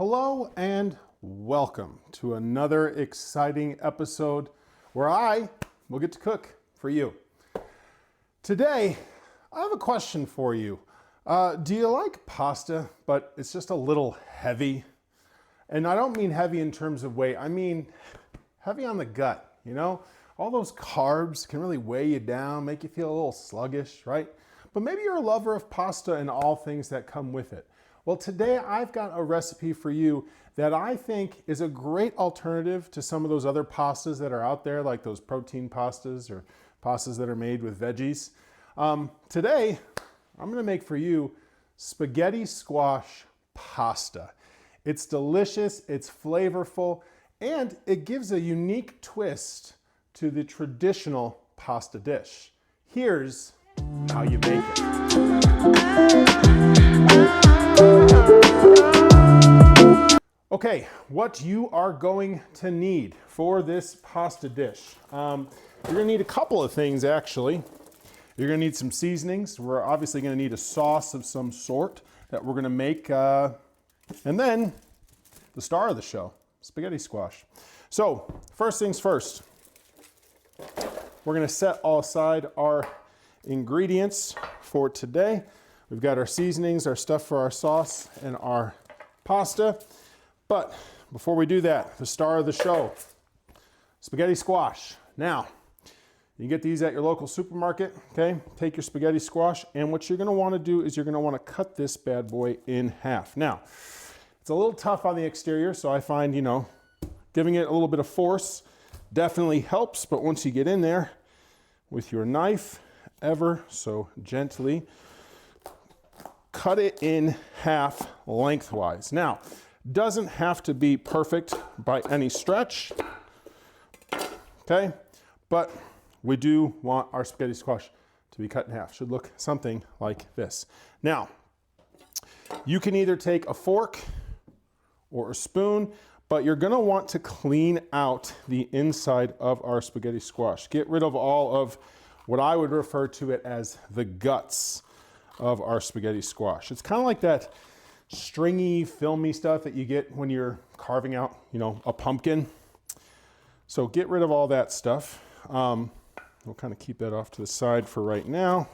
Hello and welcome to another exciting episode where I will get to cook for you. Today, I have a question for you. Do you like pasta, but it's just a little heavy? And I don't mean heavy in terms of weight, I mean heavy on the gut, you know? All those carbs can really weigh you down, make you feel a little sluggish, right? But maybe you're a lover of pasta and all things that come with it. Well, today I've got a recipe for you that I think is a great alternative to some of those other pastas that are out there, like those protein pastas or pastas that are made with veggies. Today, I'm gonna make for you spaghetti squash pasta. It's delicious, it's flavorful, and it gives a unique twist to the traditional pasta dish. Here's how you make it. Okay, what you are going to need for this pasta dish. You're gonna need a couple of things actually. You're gonna need some seasonings. We're obviously gonna need a sauce of some sort that we're gonna make, and then the star of the show, spaghetti squash. So, first things first, we're gonna set aside our ingredients for today. We've got our seasonings, our stuff for our sauce, and our pasta. But before we do that, the star of the show, spaghetti squash. Now, you can get these at your local supermarket, okay? Take your spaghetti squash, and what you're gonna wanna do is you're gonna wanna cut this bad boy in half. Now, it's a little tough on the exterior, so I find, giving it a little bit of force definitely helps, but once you get in there with your knife, ever so gently, cut it in half lengthwise. Now, doesn't have to be perfect by any stretch, okay? But we do want our spaghetti squash to be cut in half. Should look something like this. Now, you can either take a fork or a spoon, but you're gonna want to clean out the inside of our spaghetti squash. Get rid of all of what I would refer to it as the guts of our spaghetti squash. It's kind of like that stringy, filmy stuff that you get when you're carving out, a pumpkin. So get rid of all that stuff. We'll kind of keep that off to the side for right now.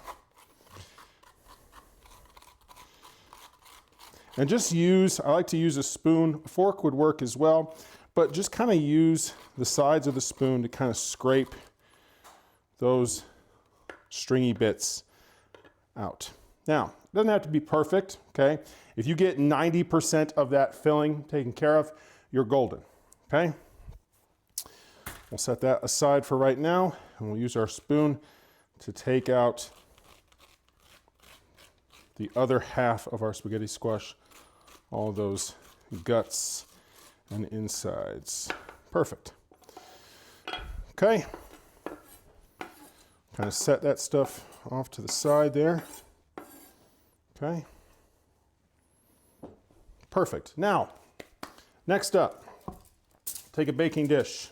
And just I like to use a spoon. A fork would work as well, but just kind of use the sides of the spoon to kind of scrape those stringy bits out. Now, it doesn't have to be perfect, okay? If you get 90% of that filling taken care of, you're golden, okay? We'll set that aside for right now, and we'll use our spoon to take out the other half of our spaghetti squash, all those guts and insides. Perfect. Okay. Kind of set that stuff off to the side there. Okay. Perfect. Now, next up, take a baking dish,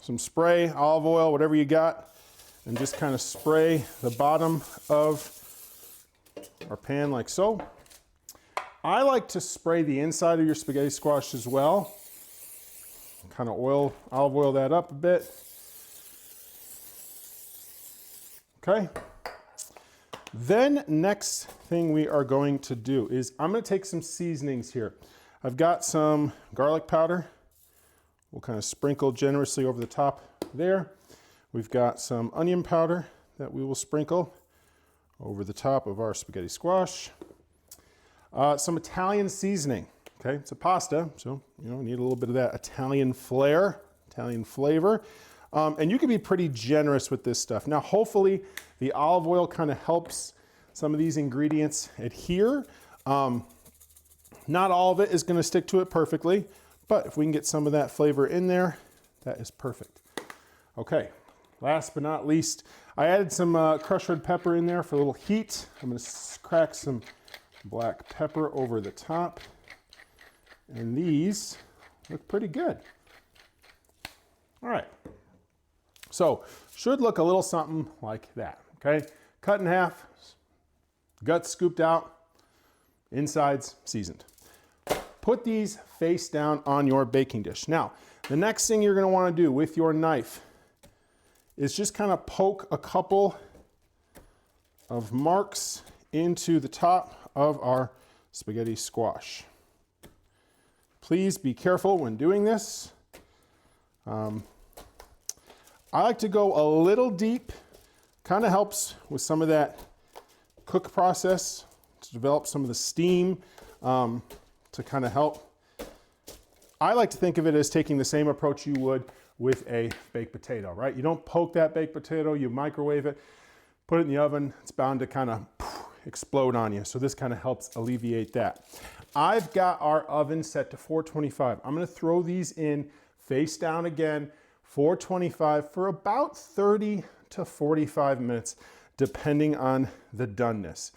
some spray, olive oil, whatever you got, and just kind of spray the bottom of our pan like so. I like to spray the inside of your spaghetti squash as well. Kind of olive oil that up a bit. Okay. Then next thing we are going to do is I'm going to take some seasonings here. I've got some garlic powder. We'll kind of sprinkle generously over the top there. We've got some onion powder that we will sprinkle over the top of our spaghetti squash. Some Italian seasoning. Okay, it's a pasta, so need a little bit of that Italian flair, Italian flavor. And you can be pretty generous with this stuff. Now, hopefully the olive oil kind of helps some of these ingredients adhere. Not all of it is going to stick to it perfectly, but if we can get some of that flavor in there, that is perfect. Okay, last but not least, I added some crushed red pepper in there for a little heat. I'm going to crack some black pepper over the top. And these look pretty good. All right. So, should look a little something like that, okay? Cut in half, guts scooped out, insides seasoned. put these face down on your baking dish. Now, the next thing you're gonna wanna do with your knife is just kind of poke a couple of marks into the top of our spaghetti squash. Please be careful when doing this. I like to go a little deep, kind of helps with some of that cook process to develop some of the steam to kind of help. I like to think of it as taking the same approach you would with a baked potato, right? You don't poke that baked potato, you microwave it, put it in the oven, it's bound to kind of explode on you. So this kind of helps alleviate that. I've got our oven set to 425. I'm gonna throw these in face down again, 425 for about 30 to 45 minutes, depending on the doneness.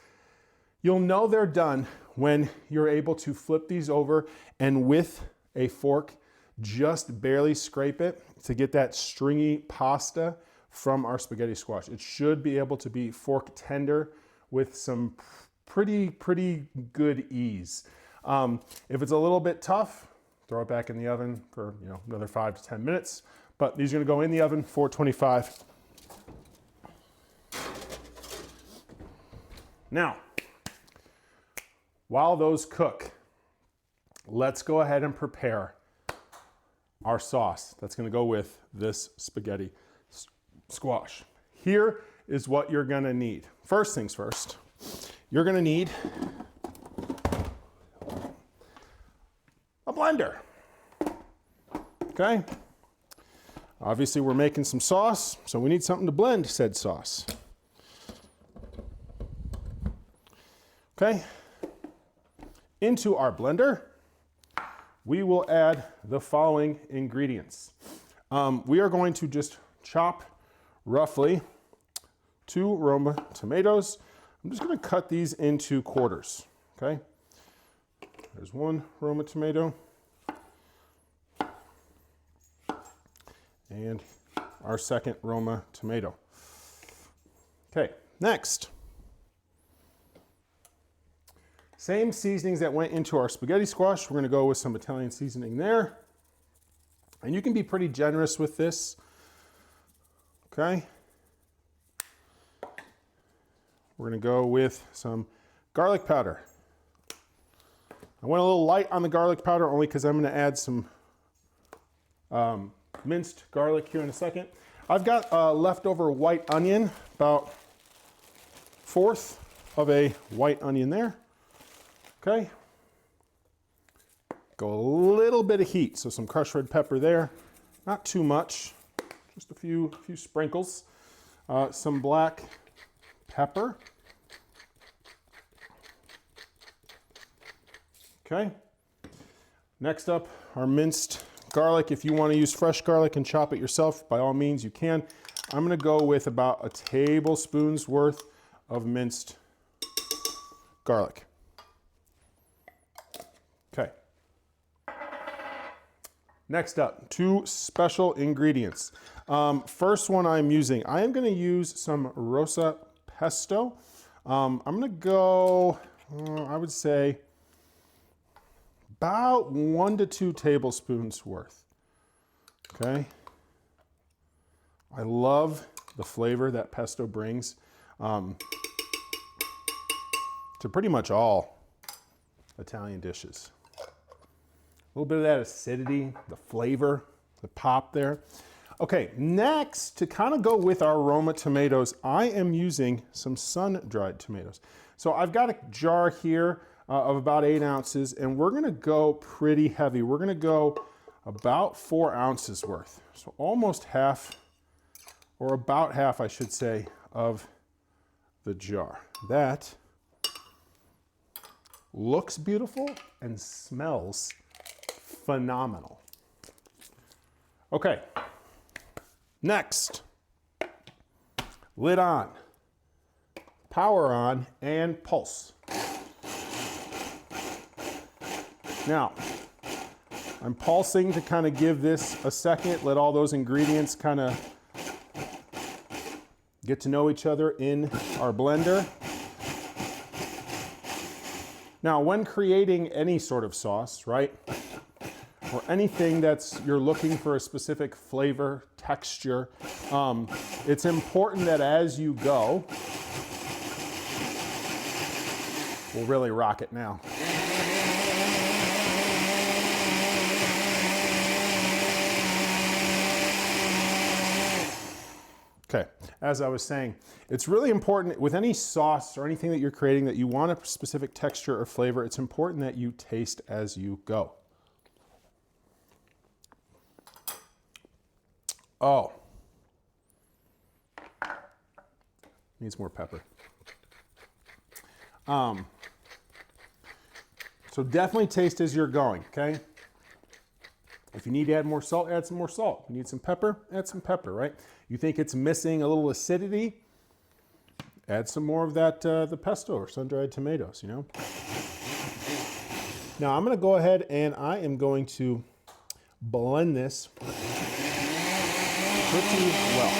You'll know they're done when you're able to flip these over and with a fork, just barely scrape it to get that stringy pasta from our spaghetti squash. It should be able to be fork tender with some pretty good ease. If it's a little bit tough, throw it back in the oven for another 5 to 10 minutes. But these are gonna go in the oven, 425. Now, while those cook, let's go ahead and prepare our sauce that's gonna go with this spaghetti squash. Here is what you're gonna need. First things first, you're gonna need a blender, okay? Obviously we're making some sauce, so we need something to blend said sauce. Okay, into our blender, we will add the following ingredients. We are going to just chop roughly 2 Roma tomatoes. I'm just gonna cut these into quarters, okay? There's 1 Roma tomato. And our second Roma tomato. Okay, next. Same seasonings that went into our spaghetti squash. We're gonna go with some Italian seasoning there. And you can be pretty generous with this, okay? We're gonna go with some garlic powder. I went a little light on the garlic powder only because I'm gonna add some minced garlic here in a second. I've got leftover white onion, about 1/4 of a white onion there. Okay. Go a little bit of heat, so some crushed red pepper there. Not too much, just a few sprinkles. Some black pepper. Okay. Next up, our minced garlic. If you want to use fresh garlic and chop it yourself, by all means you can. I'm going to go with about a tablespoon's worth of minced garlic. Okay. Next up, 2 special ingredients. First one I'm using, I am going to use some rosa pesto. I'm going to go, I would say, about 1 to 2 tablespoons worth. Okay. I love the flavor that pesto brings to pretty much all Italian dishes. A little bit of that acidity, the flavor, the pop there. Okay, next, to kind of go with our Roma tomatoes, I am using some sun-dried tomatoes. So I've got a jar here of about 8 ounces, and we're gonna go pretty heavy. We're gonna go about 4 ounces worth. So almost half, or about half, I should say, of the jar. That looks beautiful and smells phenomenal. Okay, next, lid on, power on, and pulse. Now, I'm pulsing to kind of give this a second, let all those ingredients kind of get to know each other in our blender. Now, when creating any sort of sauce, right, or anything you're looking for a specific flavor, texture, it's important that as you go, we'll really rock it now. Okay, as I was saying, it's really important with any sauce or anything that you're creating that you want a specific texture or flavor, it's important that you taste as you go. Oh. Needs more pepper. So definitely taste as you're going, okay? If you need to add more salt, add some more salt. You need some pepper, add some pepper, right? You think it's missing a little acidity, add some more of that, the pesto or sun-dried tomatoes, you know? Now I'm gonna go ahead and I am going to blend this pretty well.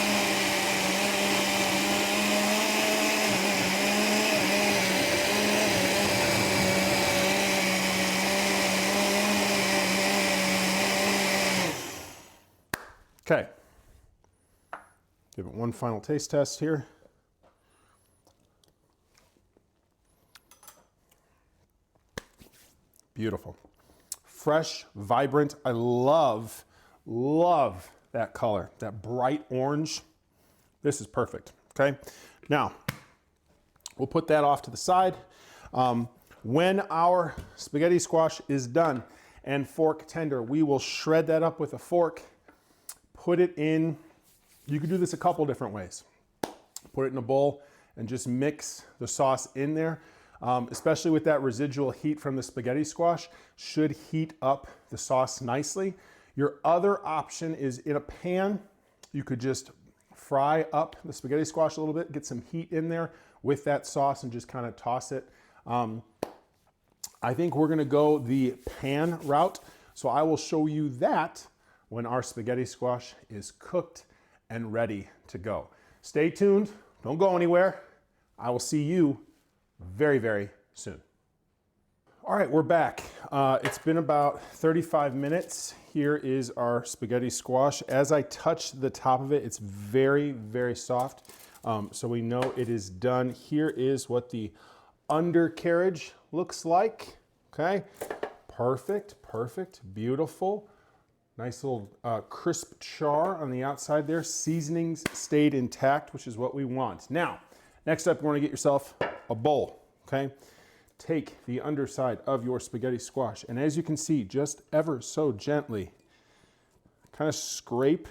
Okay, give it one final taste test here. Beautiful. Fresh, vibrant. I love that color, that bright orange. This is perfect, okay? Now, we'll put that off to the side. When our spaghetti squash is done and fork tender, we will shred that up with a fork. Put it in, you can do this a couple different ways. Put it in a bowl and just mix the sauce in there, especially with that residual heat from the spaghetti squash, should heat up the sauce nicely. Your other option is in a pan, you could just fry up the spaghetti squash a little bit, get some heat in there with that sauce and just kind of toss it. I think we're gonna go the pan route, so I will show you that when our spaghetti squash is cooked and ready to go. Stay tuned, don't go anywhere. I will see you very, very soon. All right, we're back. It's been about 35 minutes. Here is our spaghetti squash. As I touch the top of it, it's very, very soft. So we know it is done. Here is what the undercarriage looks like, okay? Perfect, perfect, beautiful. Nice little crisp char on the outside there. Seasonings stayed intact, which is what we want. Now, next up, you want to get yourself a bowl, okay? Take the underside of your spaghetti squash, and as you can see, just ever so gently, kind of scrape.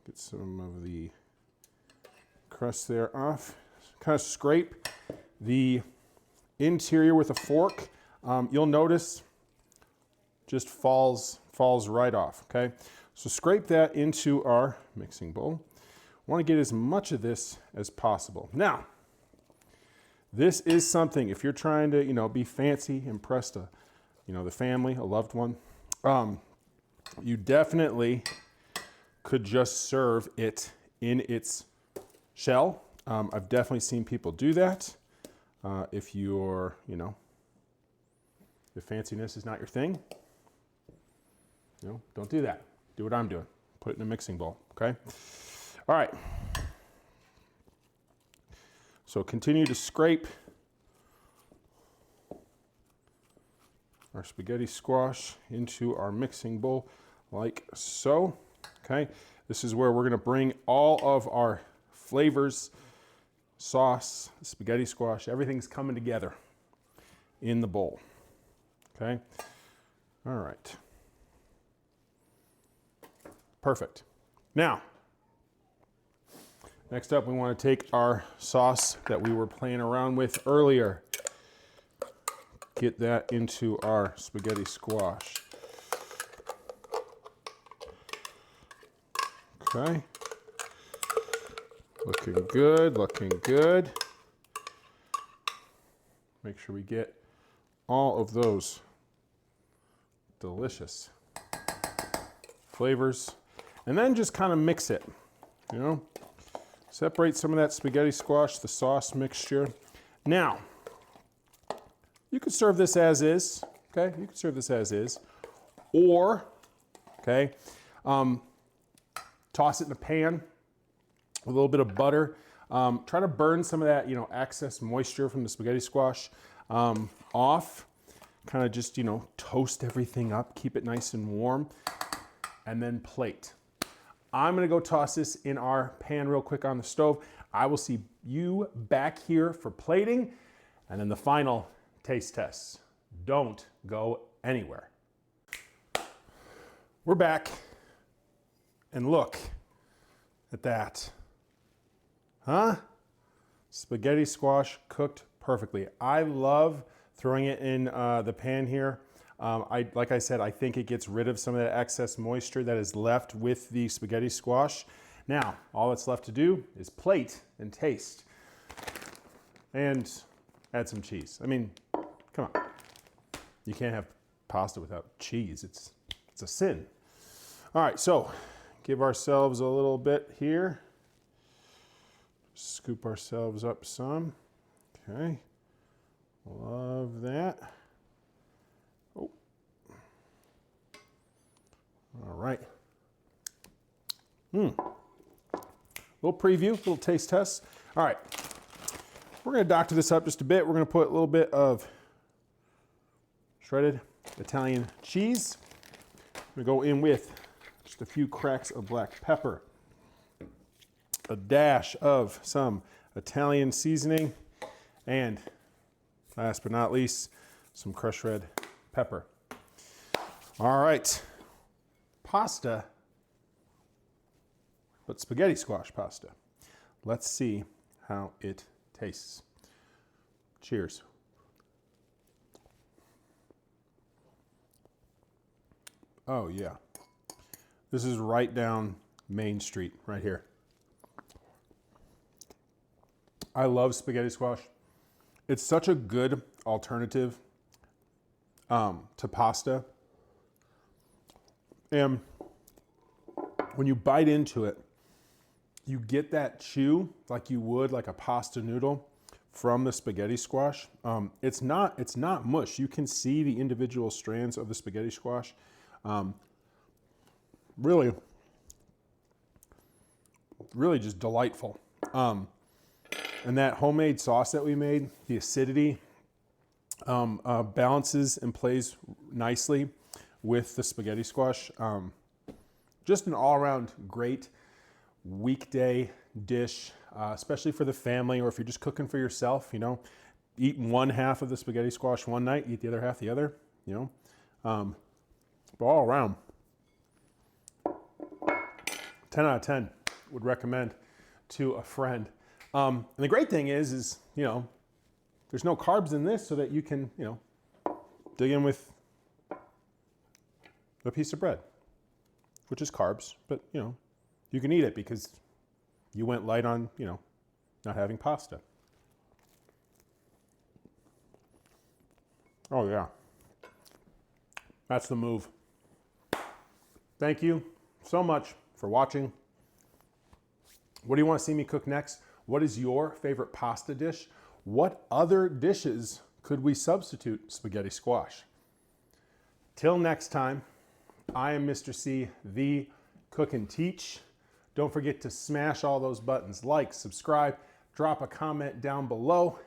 Get some of the crust there off. Kind of scrape the interior with a fork. You'll notice just falls right off, okay? So scrape that into our mixing bowl. Want to get as much of this as possible. Now, this is something, if you're trying to, you know, be fancy, impress the, you know, the family, a loved one, you definitely could just serve it in its shell. I've definitely seen people do that. If you're, you know, if fanciness is not your thing, you know, don't do that. Do what I'm doing. Put it in a mixing bowl, okay? All right. So continue to scrape our spaghetti squash into our mixing bowl like so, okay? This is where we're gonna bring all of our flavors, sauce, spaghetti squash, everything's coming together in the bowl, okay? All right. Perfect. Now, next up, we want to take our sauce that we were playing around with earlier. Get that into our spaghetti squash. Okay. Looking good, looking good. Make sure we get all of those delicious flavors. And then just kind of mix it, you know? Separate some of that spaghetti squash, the sauce mixture. Now, You could serve this as is, okay? You could serve this as is. Or, okay, toss it in a pan with a little bit of butter. Try to burn some of that, excess moisture from the spaghetti squash off. Kind of just, toast everything up, keep it nice and warm, and then plate. I'm gonna go toss this in our pan real quick on the stove. I will see you back here for plating, and then the final taste tests. Don't go anywhere. We're back, and look at that. Huh? Spaghetti squash cooked perfectly. I love throwing it in the pan here. Like I said, I think it gets rid of some of that excess moisture that is left with the spaghetti squash. Now, all that's left to do is plate and taste. And add some cheese. I mean, come on. You can't have pasta without cheese. It's a sin. All right, so give ourselves a little bit here. Scoop ourselves up some. Okay. Love that. Oh. All right. Little preview, little taste test. All right. We're going to doctor this up just a bit. We're going to put a little bit of shredded Italian cheese. I'm going to go in with just a few cracks of black pepper, a dash of some Italian seasoning, and last but not least, some crushed red pepper. All right, pasta, but spaghetti squash pasta. Let's see how it tastes. Cheers. Oh yeah, this is right down Main Street, right here. I love spaghetti squash. It's such a good alternative to pasta. And when you bite into it, you get that chew like you would like a pasta noodle from the spaghetti squash. It's not mush. You can see the individual strands of the spaghetti squash. Really just delightful. And that homemade sauce that we made, the acidity balances and plays nicely with the spaghetti squash. Just an all-around great weekday dish, especially for the family, or if you're just cooking for yourself, eat one half of the spaghetti squash one night, eat the other half the other, but all around, 10 out of 10 would recommend to a friend. And the great thing is, there's no carbs in this, so that you can, dig in with a piece of bread, which is carbs, but, you can eat it because you went light on, not having pasta. Oh yeah, that's the move. Thank you so much for watching. What do you want to see me cook next? What is your favorite pasta dish? What other dishes could we substitute spaghetti squash? Till next time, I am Mr. C, the Cook and Teach. Don't forget to smash all those buttons, like, subscribe, drop a comment down below,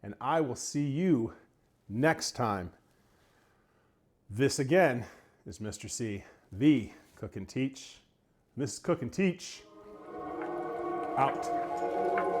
and I will see you next time. This again is Mr. C, the Cook and Teach. This is Cook and Teach, out.